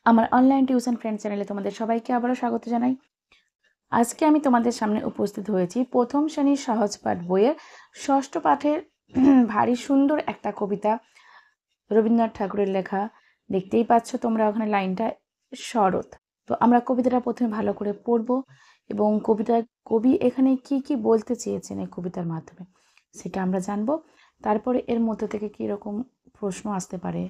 আমার online tuition friend চ্যানেলে তোমাদের সবাইকে আবারও স্বাগত জানাই। আজকে আমি তোমাদের সামনে উপস্থিত হয়েছি প্রথম শ্রেণীর সহজ পাঠ বইয়ের ষষ্ঠ পাঠের ভারী সুন্দর একটা কবিতা, রবীন্দ্রনাথ ঠাকুরের লেখা। দেখতেই পাচ্ছ তোমরা ওখানে লাইনটা শরৎ। তো আমরা কবিতাটা প্রথমে ভালো করে পড়ব এবং কবি এখানে কি কি বলতে চেয়েছেন এই কবিতার মাধ্যমে সেটা আমরা জানবো। তারপরে এর মধ্যে থেকে কীরকম প্রশ্ন আসতে পারে,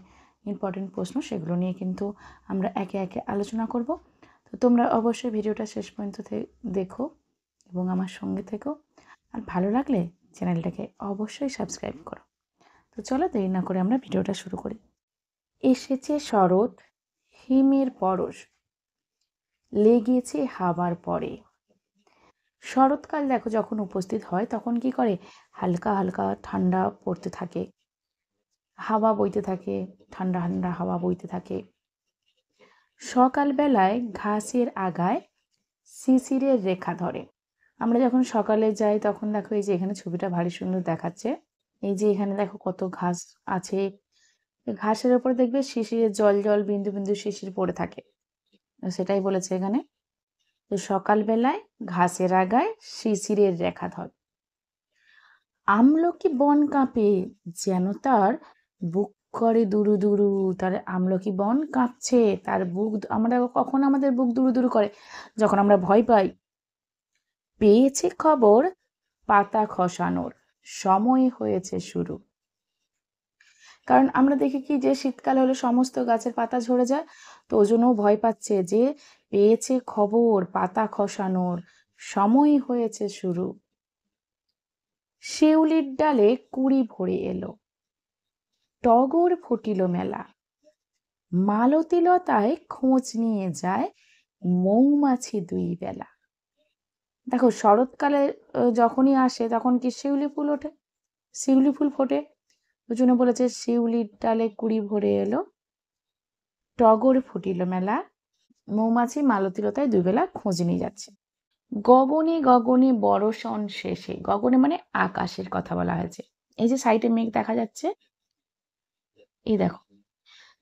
ইম্পর্টেন্ট প্রশ্ন, সেগুলো নিয়ে কিন্তু আমরা একে একে আলোচনা করব। তো তোমরা অবশ্যই ভিডিওটা শেষ পর্যন্ত দেখো এবং আমার সঙ্গে থেকো। আর ভালো লাগলে চ্যানেলটাকে অবশ্যই সাবস্ক্রাইব করো। তো চলো দেরি না করে আমরা ভিডিওটা শুরু করি। এসেছে শরৎ, হিমের পরশ লেগেছে হাওয়ার পরে। শরৎকাল দেখো যখন উপস্থিত হয় তখন কি করে, হালকা হালকা ঠান্ডা পড়তে থাকে, হাওয়া বইতে থাকে, ঠান্ডা ঠান্ডা হাওয়া বইতে থাকে। সকালবেলায় ঘাসের আগায় শিশিরের রেখা ধরে। আমরা যখন সকালে যাই তখন দেখো এই যে এখানে ছবিটা ভারী সুন্দর দেখাচ্ছে। এই যে এখানে দেখো কত ঘাস আছে, ঘাসের ওপর দেখবে শিশিরের জল জল বিন্দু বিন্দু শিশির পড়ে থাকে, সেটাই বলেছে এখানে। তো সকালবেলায় ঘাসের আগায় শিশিরের রেখা ধরে। আমলকি বন কাঁপে যেন তার বুক করে দুরু দুরু। তার আমলকি বন কাঁপছে, তার বুক, আমরা কখন আমাদের বুক দুরু দুরু করে, যখন আমরা ভয় পাই। পেয়েছে খবর পাতা খসানোর, সময় হয়েছে শুরু। কারণ আমরা দেখি কি যে শীতকাল হলে সমস্ত গাছের পাতা ঝরে যায়, তো ওই জন্য ভয় পাচ্ছে যে পেয়েছে খবর পাতা খসানোর, সময় হয়েছে শুরু। শিউলির ডালে কুড়ি ভরে এলো, টগর ফুটিল মেলা। মালতী লতায় খোঁজ নিয়ে যায় মৌমাছি দুই বেলা। দেখো শরৎকালে যখনই আসে তখন কি শিউলি ফুল ওঠে, শিউলি ফুল ফোটে। ওই জন্য বলেছে শিউলির ডালে কুড়ি ভরে এলো, টগর ফুটিল মেলা, মৌমাছি মালতী লতায় দুই বেলা খোঁজ নিয়ে যাচ্ছে। গগনে গগনে বর্ষণ শেষে, গগনে মানে আকাশের কথা বলা হয়েছে। এই যে সাইডে মেঘ দেখা যাচ্ছে, এই দেখো,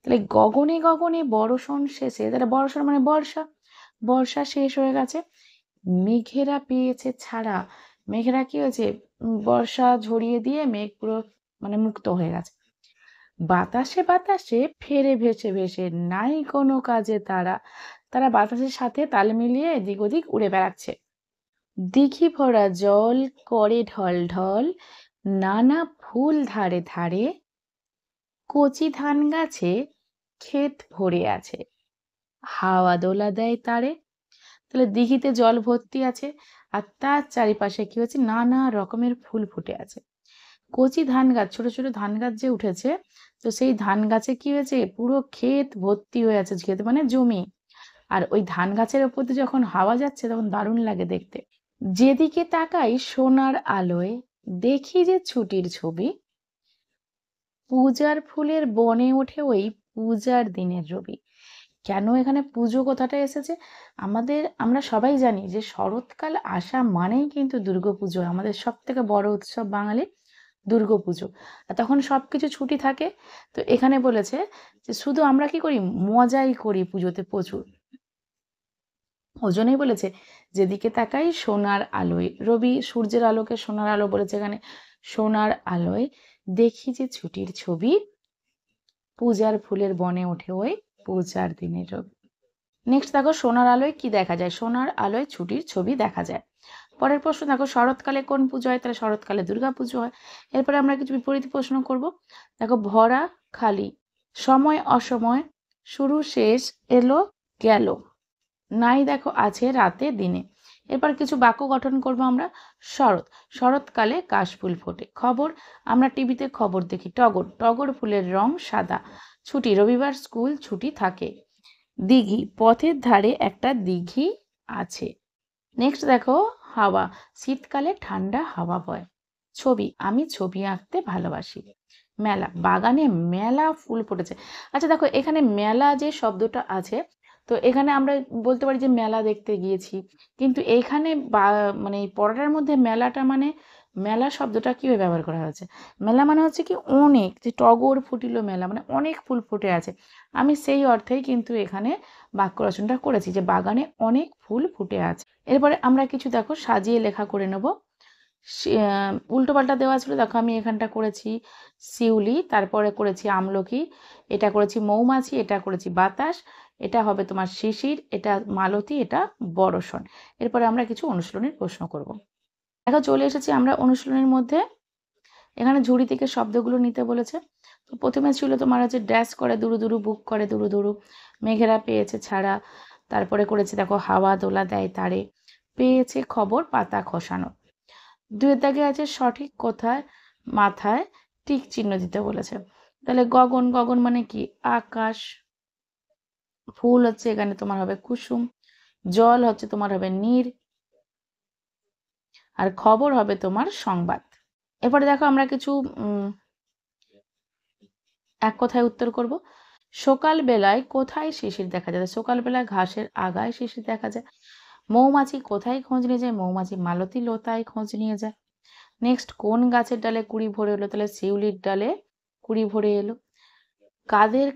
তাহলে গগনে গগনে বর্ষণ শেষে, তাহলে বর্ষণ মানে বর্ষা, বর্ষা শেষ হয়ে গেছে। মেঘেরা পেয়েছে ছাড়া, মেঘেরা কি হয়েছে, বর্ষা ঝরিয়ে দিয়ে মেঘ পুরো মানে মুক্ত হয়ে গেছে। বাতাসে বাতাসে ফেরে ভেসে ভেসে, নাই কোনো কাজে তারা, তারা বাতাসের সাথে তাল মিলিয়ে এদিক ওদিক উড়ে বেড়াচ্ছে। দিঘি ভরা জল করে ঢল ঢল, নানা ফুল ধারে ধারে, কচি ধান গাছে ক্ষেত ভরে আছে, হাওয়া দোলা দেয় তারে। তাহলে দিঘিতে জল ভর্তি আছে আর তার চারিপাশে কি হচ্ছে, নানা রকমের ফুল ফুটে আছে। কচি ধান গাছ, ছোট ছোট ধান গাছ যে উঠেছে, তো সেই ধান গাছে কি হয়েছে, পুরো ক্ষেত ভর্তি হয়ে আছে, ক্ষেত মানে জমি। আর ওই ধান গাছের ওপর দিয়ে যখন হাওয়া যাচ্ছে তখন দারুণ লাগে দেখতে। যেদিকে তাকাই সোনার আলোয়, দেখি যে ছুটির ছবি, পূজার ফুলের বনে ওঠে ওই পূজার দিনের রবি। কেন এখানে পুজো কথাটা এসেছে, আমরা সবাই জানি যে শরৎকাল আসা মানেই কিন্তু দুর্গাপুজো, আমাদের সব থেকে বড় উৎসব বাঙালি দুর্গাপুজো। আর তখন সবকিছু ছুটি থাকে। তো এখানে বলেছে যে শুধু আমরা কি করি, মজাই করি পুজোতে প্রচুর। ওজনেই বলেছে যেদিকে তাকাই সোনার আলোয়, রবি সূর্যের আলোকে সোনার আলো বলেছে এখানে। সোনার আলোয় দেখি যে ছুটির ছবি, পূজার ফুলের বনে ওঠে ওই পূজার দিনের রবি। নেক্সট দেখো সোনার আলোয় কি দেখা যায়, সোনার আলোয় ছুটির ছবি দেখা যায়। পরের প্রশ্ন দেখো শরৎকালে কোন পুজো হয়, তাহলে শরৎকালে দুর্গা পুজো হয়। এরপরে আমরা কিছু বিপরীত প্রশ্ন করব। দেখো ভরা খালি, সময় অসময়, শুরু শেষ, এলো গেল, নাই দেখো আছে রাতে দিনে। এরপর কিছু বাক্য গঠন করব আমরা। শরৎকালে কাশফুল ফোটে। খবর, আমরা টিভিতে খবর দেখি। টগর ফুলের রং সাদা। ছুটি, রবিবার স্কুল ছুটি থাকে। দিঘি, পথের ধারে একটা দিঘি আছে। নেক্সট দেখো হাওয়া, শীতকালে ঠান্ডা হাওয়া বয়। ছবি, আমি ছবি আঁকতে ভালোবাসি। মেলা, বাগানে মেলা ফুল ফুটেছে। আচ্ছা দেখো এখানে মেলা যে শব্দটা আছে, তো এখানে আমরা বলতে পারি যে মেলা দেখতে গিয়েছি, কিন্তু এখানে মানে পড়াটার মধ্যে মেলাটা মানে মেলা শব্দটা কিভাবে ব্যবহার করা হয়েছে? মেলা মানে হচ্ছে কি অনেক, যে টগর ফুটিল মেলা মানে অনেক ফুল ফুটে আছে। আমি সেই অর্থেই কিন্তু এখানে বাক্য রচনাটা করেছি যে বাগানে অনেক ফুল ফুটে আছে। এরপরে আমরা কিছু দেখো সাজিয়ে লেখা করে নেব। উল্টোপাল্টা দেওয়া ছিল, দেখো আমি এখানটা করেছি শিউলি, তারপরে করেছি আমলকি, এটা করেছি মৌমাছি, এটা করেছি বাতাস, এটা হবে তোমার শিশির, এটা মালতী, এটা বর্ষণ। এরপরে আমরা কিছু অনুশীলনের প্রশ্ন করব। দেখো চলে এসেছি আমরা অনুশীলনের মধ্যে। এখানে ঝুড়ি থেকে শব্দগুলো নিতে বলেছে। তো প্রথমে ছিল তোমার হচ্ছে ড্যাশ করে দুরু দুরু, বুক করে দুরু দুরু, মেঘেরা পেয়েছে ছাড়া, তারপরে করেছে দেখো হাওয়া দোলা দেয় তারে, পেয়েছে খবর পাতা খসানো। দুয়ের দাগে আছে সঠিক কোথায় মাথায় টিক চিহ্ন দিতে বলেছে। তাহলে গগন, গগন মানে কি আকাশ, ফুল হচ্ছে এখানে তোমার হবে কুসুম, জল হচ্ছে তোমার হবে নীর, আর খবর হবে তোমার সংবাদ। এরপরে দেখো আমরা কিছু এক কথায় উত্তর করব। সকাল বেলায় কোথায় শিশির দেখা যায়? সকালবেলায় ঘাসের আগায় শিশির দেখা যায়। মৌমাছি কোথায় খোঁজ নিয়ে যায়? মৌমাছি মালতী লতায় খোঁজ নিয়ে যায়। নেক্সট, কোন গাছের ডালে কুড়ি ভরে এলো? তাহলে শিউলির ডালে কুড়ি ভরে এলো। কাদের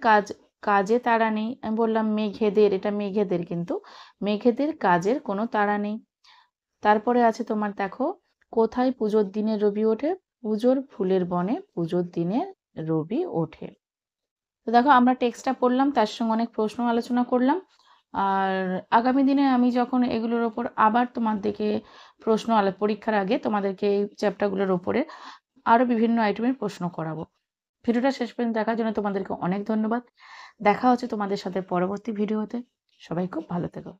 কাজে তাড়া নেই? আমি বললাম মেঘেদের, এটা মেঘেদের, কিন্তু মেঘেদের কাজের কোনো তাড়া নেই। তারপরে আছে তোমার দেখো, কোথায় পুজোর দিনে রবি ওঠে? পুজোর ফুলের বনে পুজোর দিনে রবি ওঠে। তো দেখো আমরা টেক্সটটা পড়লাম, তার সঙ্গে অনেক প্রশ্ন আলোচনা করলাম। আর আগামী দিনে আমি যখন এগুলোর ওপর আবার তোমাদেরকে পরীক্ষার আগে তোমাদেরকে এই চ্যাপ্টারগুলোর ওপরে আরও বিভিন্ন আইটেমের প্রশ্ন করাবো। ভিডিওটা শেষ পর্যন্ত দেখার জন্য তোমাদেরকে অনেক ধন্যবাদ। দেখা হচ্ছে তোমাদের সাথে পরবর্তী ভিডিওতে। সবাই খুব ভালো থেকো।